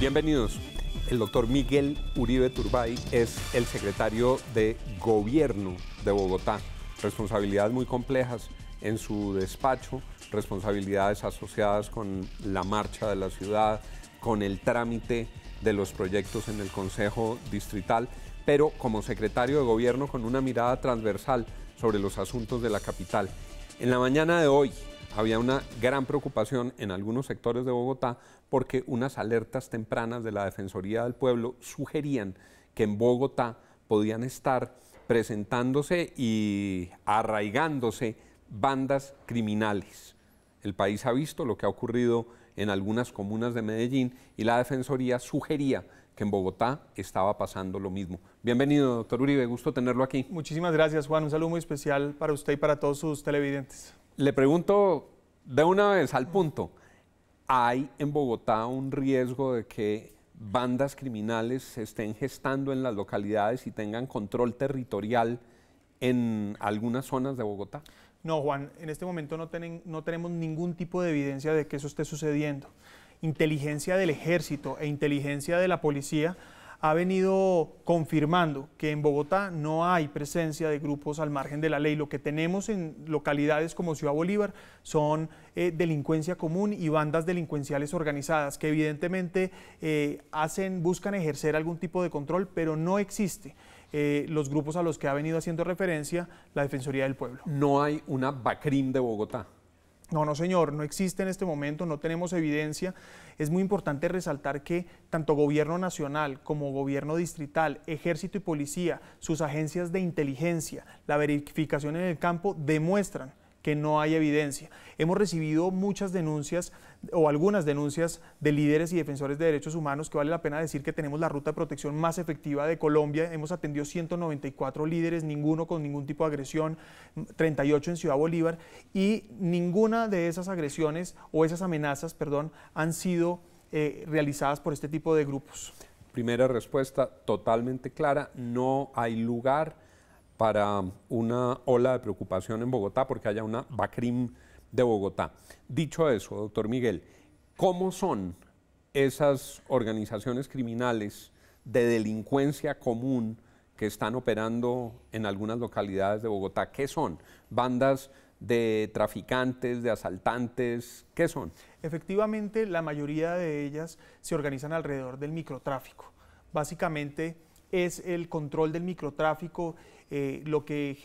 Bienvenidos. El doctor Miguel Uribe Turbay es el secretario de Gobierno de Bogotá. Responsabilidades muy complejas en su despacho, responsabilidades asociadas con la marcha de la ciudad, con el trámite de los proyectos en el Consejo Distrital, pero como secretario de Gobierno con una mirada transversal sobre los asuntos de la capital. En la mañana de hoy había una gran preocupación en algunos sectores de Bogotá porque unas alertas tempranas de la Defensoría del Pueblo sugerían que en Bogotá podían estar presentándose y arraigándose bandas criminales. El país ha visto lo que ha ocurrido en algunas comunas de Medellín y la Defensoría sugería que en Bogotá estaba pasando lo mismo. Bienvenido, doctor Uribe, gusto tenerlo aquí. Muchísimas gracias, Juan. Un saludo muy especial para usted y para todos sus televidentes. Le pregunto de una vez al punto, ¿hay en Bogotá un riesgo de que bandas criminales se estén gestando en las localidades y tengan control territorial en algunas zonas de Bogotá? No, Juan, en este momento no tenemos ningún tipo de evidencia de que eso esté sucediendo. Inteligencia del Ejército e inteligencia de la Policía ha venido confirmando que en Bogotá no hay presencia de grupos al margen de la ley. Lo que tenemos en localidades como Ciudad Bolívar son delincuencia común y bandas delincuenciales organizadas que evidentemente buscan ejercer algún tipo de control, pero no existe los grupos a los que ha venido haciendo referencia la Defensoría del Pueblo. ¿No hay una BACRIM de Bogotá? No, señor, no existe en este momento, no tenemos evidencia. Es muy importante resaltar que tanto gobierno nacional como gobierno distrital, ejército y policía, sus agencias de inteligencia, la verificación en el campo demuestran que no hay evidencia. Hemos recibido muchas denuncias o algunas denuncias de líderes y defensores de derechos humanos que vale la pena decir que tenemos la ruta de protección más efectiva de Colombia. Hemos atendido 194 líderes, ninguno con ningún tipo de agresión, 38 en Ciudad Bolívar y ninguna de esas agresiones o esas amenazas, perdón, han sido realizadas por este tipo de grupos. Primera respuesta totalmente clara, no hay lugar para una ola de preocupación en Bogotá porque haya una BACRIM de Bogotá. Dicho eso, doctor Miguel, ¿cómo son esas organizaciones criminales de delincuencia común que están operando en algunas localidades de Bogotá? ¿Qué son? ¿Bandas de traficantes, de asaltantes? ¿Qué son? Efectivamente, la mayoría de ellas se organizan alrededor del microtráfico. Básicamente es el control del microtráfico lo que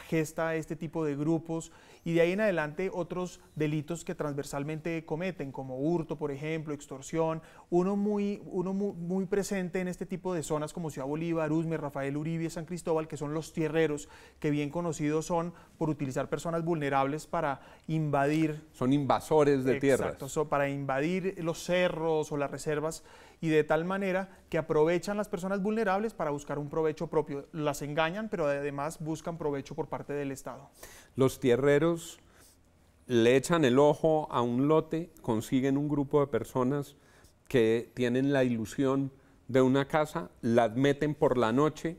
gesta este tipo de grupos y de ahí en adelante otros delitos que transversalmente cometen, como hurto, por ejemplo, extorsión. Uno muy presente en este tipo de zonas como Ciudad Bolívar, Usme, Rafael Uribe, San Cristóbal, que son los tierreros, que bien conocidos son por utilizar personas vulnerables para invadir. Son invasores de tierras. Exacto, para invadir los cerros o las reservas y de tal manera que aprovechan las personas vulnerables para buscar un provecho propio. Las engañan, pero además buscan provecho por parte del Estado. Los tierreros le echan el ojo a un lote, consiguen un grupo de personas que tienen la ilusión de una casa, las meten por la noche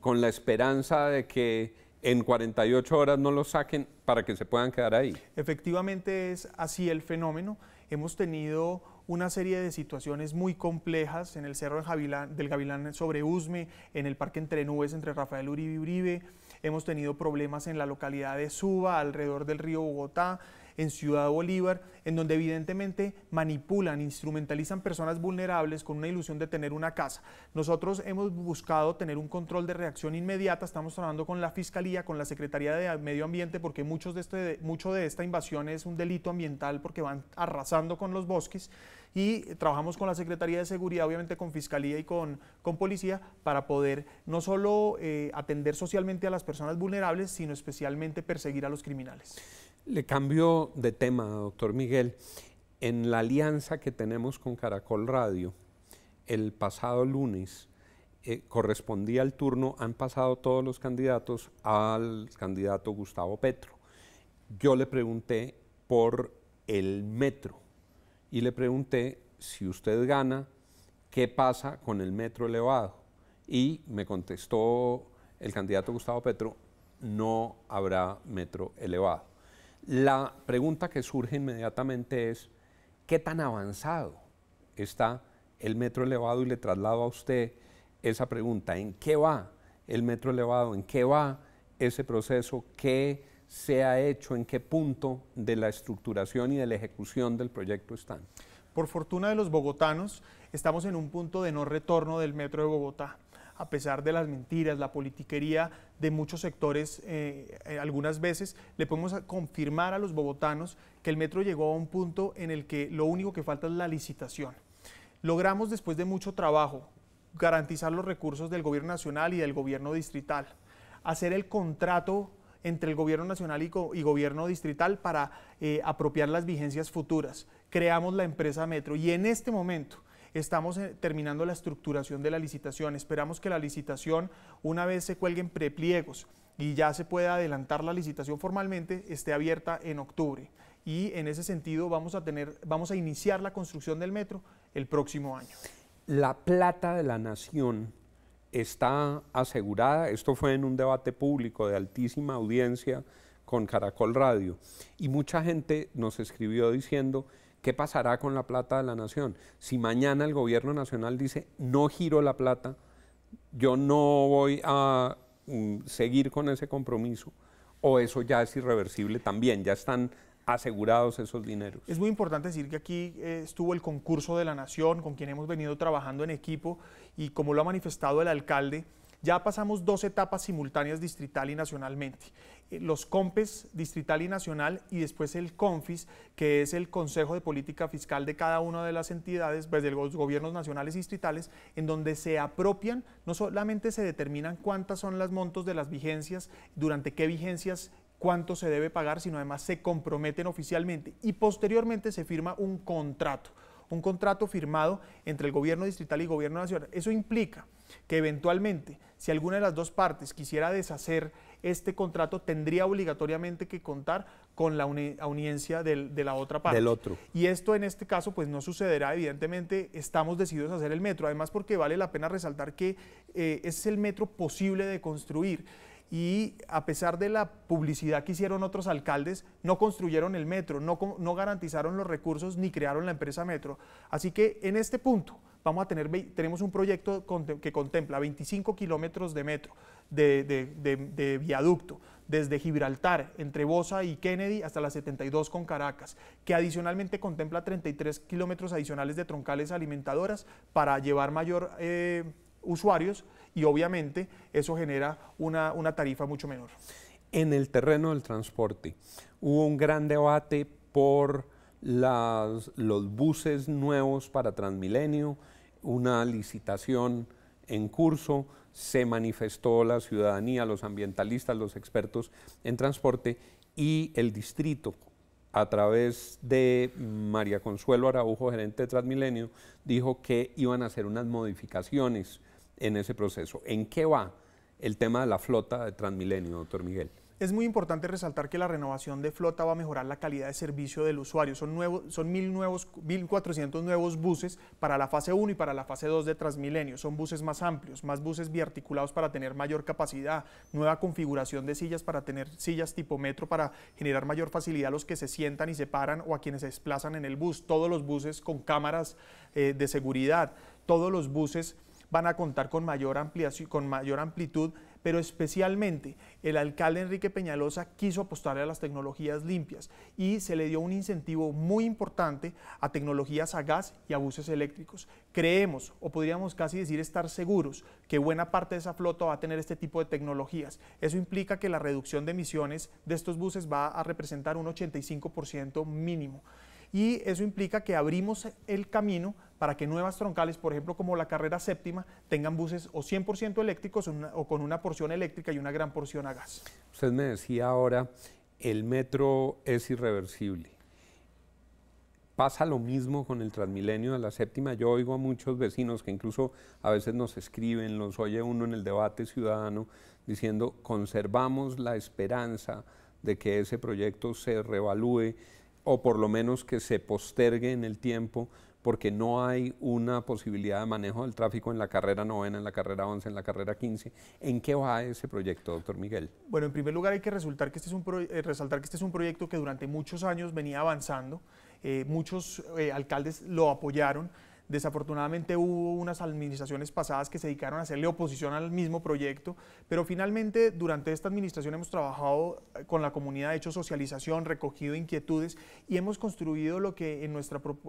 con la esperanza de que en 48 horas no los saquen para que se puedan quedar ahí. Efectivamente es así el fenómeno. Hemos tenido una serie de situaciones muy complejas en el Cerro del Gavilán sobre Usme, en el Parque Entre Nubes entre Rafael Uribe y Uribe. Hemos tenido problemas en la localidad de Suba, alrededor del río Bogotá, en Ciudad Bolívar, en donde evidentemente manipulan, instrumentalizan personas vulnerables con una ilusión de tener una casa. Nosotros hemos buscado tener un control de reacción inmediata, estamos trabajando con la Fiscalía, con la Secretaría de Medio Ambiente, porque mucho de esta invasión es un delito ambiental porque van arrasando con los bosques y trabajamos con la Secretaría de Seguridad, obviamente con Fiscalía y con Policía, para poder no solo atender socialmente a las personas vulnerables, sino especialmente perseguir a los criminales. Le cambio de tema, doctor Miguel. En la alianza que tenemos con Caracol Radio, el pasado lunes correspondía el turno, han pasado todos los candidatos al candidato Gustavo Petro. Yo le pregunté por el metro y le pregunté si usted gana, ¿qué pasa con el metro elevado? Y me contestó el candidato Gustavo Petro, no habrá metro elevado. La pregunta que surge inmediatamente es, ¿qué tan avanzado está el metro elevado y le traslado a usted esa pregunta. ¿En qué va el metro elevado? ¿En qué va ese proceso? ¿Qué se ha hecho? ¿En qué punto de la estructuración y de la ejecución del proyecto están? Por fortuna de los bogotanos, estamos en un punto de no retorno del metro de Bogotá. A pesar de las mentiras, la politiquería de muchos sectores, algunas veces le podemos confirmar a los bogotanos que el metro llegó a un punto en el que lo único que falta es la licitación. Logramos, después de mucho trabajo, garantizar los recursos del gobierno nacional y del gobierno distrital, hacer el contrato entre el gobierno nacional y gobierno distrital para apropiar las vigencias futuras. Creamos la empresa Metro y en este momento estamos terminando la estructuración de la licitación. Esperamos que la licitación, una vez se cuelguen prepliegos y ya se pueda adelantar la licitación formalmente, esté abierta en octubre. Y en ese sentido vamos a iniciar la construcción del metro el próximo año. La plata de la nación está asegurada. Esto fue en un debate público de altísima audiencia con Caracol Radio y mucha gente nos escribió diciendo: ¿qué pasará con la plata de la nación? Si mañana el gobierno nacional dice no giro la plata, yo no voy a seguir con ese compromiso, o eso ya es irreversible también, ya están asegurados esos dineros. Es muy importante decir que aquí estuvo el concurso de la Nación, con quien hemos venido trabajando en equipo, y como lo ha manifestado el alcalde, ya pasamos 2 etapas simultáneas distrital y nacionalmente. Los COMPES distrital y nacional, y después el CONFIS, que es el Consejo de Política Fiscal de cada una de las entidades, pues de los gobiernos nacionales y distritales, en donde se apropian, no solamente se determinan cuántas son los montos de las vigencias, durante qué vigencias, cuánto se debe pagar, sino además se comprometen oficialmente y posteriormente se firma un contrato firmado entre el gobierno distrital y gobierno nacional. Eso implica que eventualmente, si alguna de las dos partes quisiera deshacer este contrato, tendría obligatoriamente que contar con la audiencia de la otra parte. Del otro. Y esto en este caso pues no sucederá, evidentemente estamos decididos a hacer el metro, además porque vale la pena resaltar que es el metro posible de construir. Y a pesar de la publicidad que hicieron otros alcaldes, no construyeron el metro, no garantizaron los recursos ni crearon la empresa Metro. Así que en este punto tenemos un proyecto que contempla 25 kilómetros de metro, de viaducto, desde Gibraltar, entre Bosa y Kennedy, hasta la 72 con Caracas, que adicionalmente contempla 33 kilómetros adicionales de troncales alimentadoras para llevar mayor usuarios, y obviamente eso genera una tarifa mucho menor. En el terreno del transporte hubo un gran debate por los buses nuevos para Transmilenio, una licitación en curso, se manifestó la ciudadanía, los ambientalistas, los expertos en transporte, y el distrito, a través de María Consuelo Araujo, gerente de Transmilenio, dijo que iban a hacer unas modificaciones en ese proceso. ¿En qué va el tema de la flota de Transmilenio, doctor Miguel? Es muy importante resaltar que la renovación de flota va a mejorar la calidad de servicio del usuario. Son 1.400 nuevos buses para la fase 1 y para la fase 2 de Transmilenio. Son buses más amplios, más buses biarticulados para tener mayor capacidad, nueva configuración de sillas para tener sillas tipo metro para generar mayor facilidad a los que se sientan y se paran o a quienes se desplazan en el bus. Todos los buses con cámaras de seguridad, todos los buses van a contar con mayor amplitud, pero especialmente el alcalde Enrique Peñalosa quiso apostarle a las tecnologías limpias y se le dio un incentivo muy importante a tecnologías a gas y a buses eléctricos. Creemos, o podríamos casi decir estar seguros, que buena parte de esa flota va a tener este tipo de tecnologías. Eso implica que la reducción de emisiones de estos buses va a representar un 85% mínimo. Y eso implica que abrimos el camino para que nuevas troncales, por ejemplo como la carrera séptima, tengan buses o 100% eléctricos o con una porción eléctrica y una gran porción a gas. Usted me decía ahora, el metro es irreversible. Pasa lo mismo con el Transmilenio de la séptima. Yo oigo a muchos vecinos que incluso a veces nos escriben, los oye uno en el debate ciudadano, diciendo conservamos la esperanza de que ese proyecto se reevalúe, o por lo menos que se postergue en el tiempo, porque no hay una posibilidad de manejo del tráfico en la carrera 9, en la carrera 11, en la carrera 15. ¿En qué va ese proyecto, doctor Miguel? Bueno, en primer lugar hay que resaltar que este es un proyecto que durante muchos años venía avanzando, muchos alcaldes lo apoyaron. Desafortunadamente hubo unas administraciones pasadas que se dedicaron a hacerle oposición al mismo proyecto, pero finalmente durante esta administración hemos trabajado con la comunidad, hecho socialización, recogido inquietudes y hemos construido lo que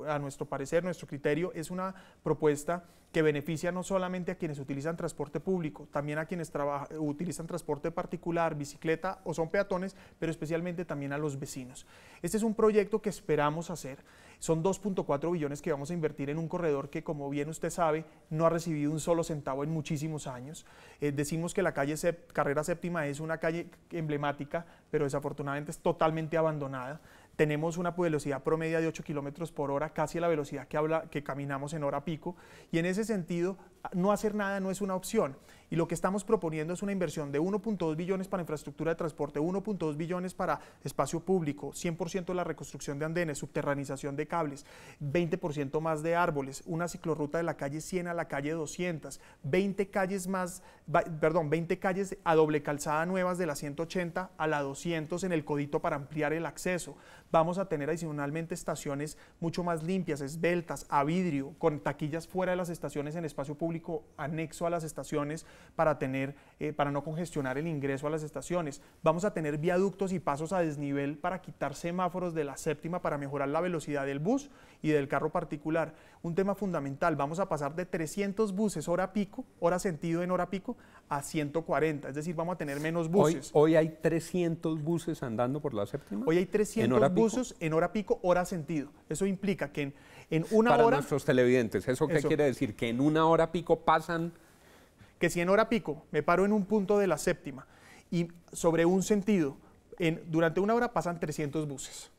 a nuestro parecer, nuestro criterio, es una propuesta que beneficia no solamente a quienes utilizan transporte público, también a quienes utilizan transporte particular, bicicleta o son peatones, pero especialmente también a los vecinos. Este es un proyecto que esperamos hacer. Son 2.4 billones que vamos a invertir en un corredor que, como bien usted sabe, no ha recibido un solo centavo en muchísimos años. Decimos que la calle Carrera Séptima es una calle emblemática, pero desafortunadamente es totalmente abandonada. Tenemos una velocidad promedia de 8 kilómetros por hora, casi a la velocidad que caminamos en hora pico, y en ese sentido, no hacer nada no es una opción. Y lo que estamos proponiendo es una inversión de 1.2 billones para infraestructura de transporte, 1.2 billones para espacio público, 100% de la reconstrucción de andenes, subterranización de cables, 20% más de árboles, una ciclorruta de la calle 100 a la calle 200, 20 calles a doble calzada nuevas de la 180 a la 200 en el Codito para ampliar el acceso. Vamos a tener adicionalmente estaciones mucho más limpias, esbeltas, a vidrio, con taquillas fuera de las estaciones en espacio público anexo a las estaciones para no congestionar el ingreso a las estaciones. Vamos a tener viaductos y pasos a desnivel para quitar semáforos de la séptima para mejorar la velocidad del bus y del carro particular. Un tema fundamental, vamos a pasar de 300 buses hora pico, hora sentido en hora pico, a 140, es decir, vamos a tener menos buses. Hoy hay 300 buses andando por la séptima. Hoy hay 300 buses en hora pico, hora sentido. Eso implica que en una hora... Para nuestros televidentes, ¿eso qué quiere decir? Que en una hora pico pasan... Que si en hora pico me paro en un punto de la séptima y sobre un sentido, durante una hora pasan 300 buses.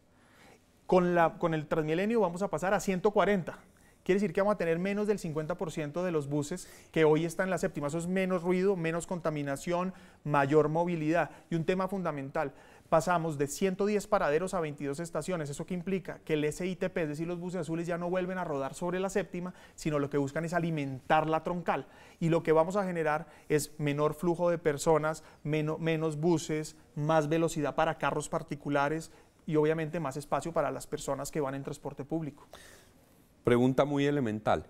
Con el Transmilenio vamos a pasar a 140. Quiere decir que vamos a tener menos del 50% de los buses que hoy están en la séptima. Eso es menos ruido, menos contaminación, mayor movilidad. Y un tema fundamental, pasamos de 110 paraderos a 22 estaciones. ¿Eso qué implica? Que el SITP, es decir, los buses azules ya no vuelven a rodar sobre la séptima, sino lo que buscan es alimentar la troncal. Y lo que vamos a generar es menor flujo de personas, menos buses, más velocidad para carros particulares y obviamente más espacio para las personas que van en transporte público. Pregunta muy elemental.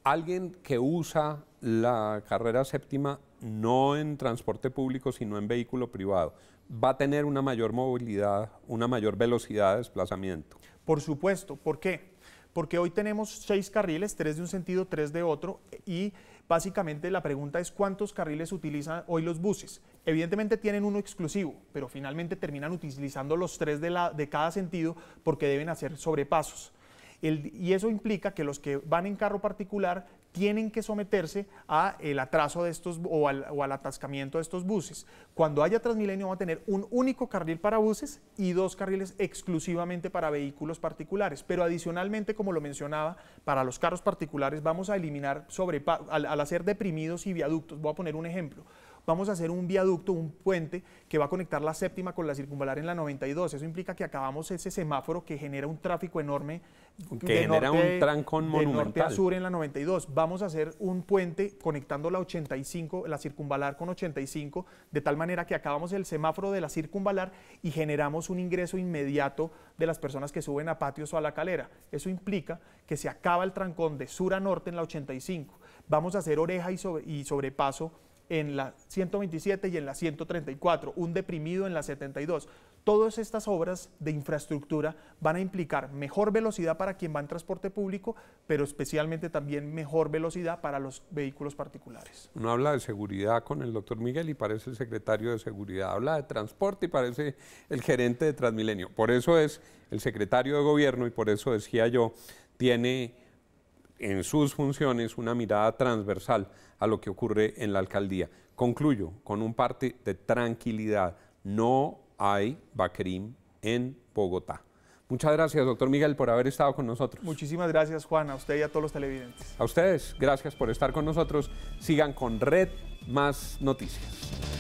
Alguien que usa la carrera séptima no en transporte público, sino en vehículo privado, ¿va a tener una mayor movilidad, una mayor velocidad de desplazamiento? Por supuesto. ¿Por qué? Porque hoy tenemos 6 carriles, 3 de un sentido, 3 de otro, y básicamente la pregunta es ¿cuántos carriles utilizan hoy los buses? Evidentemente tienen uno exclusivo, pero finalmente terminan utilizando los 3 de cada sentido porque deben hacer sobrepasos. Y eso implica que los que van en carro particular tienen que someterse al atraso de estos o al atascamiento de estos buses. Cuando haya Transmilenio va a tener un único carril para buses y 2 carriles exclusivamente para vehículos particulares. Pero adicionalmente, como lo mencionaba, para los carros particulares vamos a eliminar al hacer deprimidos y viaductos. Voy a poner un ejemplo. Vamos a hacer un viaducto, un puente que va a conectar la séptima con la circunvalar en la 92. Eso implica que acabamos ese semáforo que genera un tráfico enorme. Que genera un trancón monumental. De norte a sur en la 92. Vamos a hacer un puente conectando la 85, la circunvalar con 85, de tal manera que acabamos el semáforo de la circunvalar y generamos un ingreso inmediato de las personas que suben a patios o a la calera. Eso implica que se acaba el trancón de sur a norte en la 85. Vamos a hacer oreja y sobrepaso en la 127 y en la 134, un deprimido en la 72. Todas estas obras de infraestructura van a implicar mejor velocidad para quien va en transporte público, pero especialmente también mejor velocidad para los vehículos particulares. Uno habla de seguridad con el doctor Miguel y parece el secretario de seguridad, habla de transporte y parece el gerente de Transmilenio. Por eso es el secretario de gobierno y por eso decía yo, tiene en sus funciones una mirada transversal a lo que ocurre en la alcaldía. Concluyo con un parte de tranquilidad. No hay Bacrim en Bogotá. Muchas gracias, doctor Miguel, por haber estado con nosotros. Muchísimas gracias, Juan, a usted y a todos los televidentes. A ustedes, gracias por estar con nosotros. Sigan con Red Más Noticias.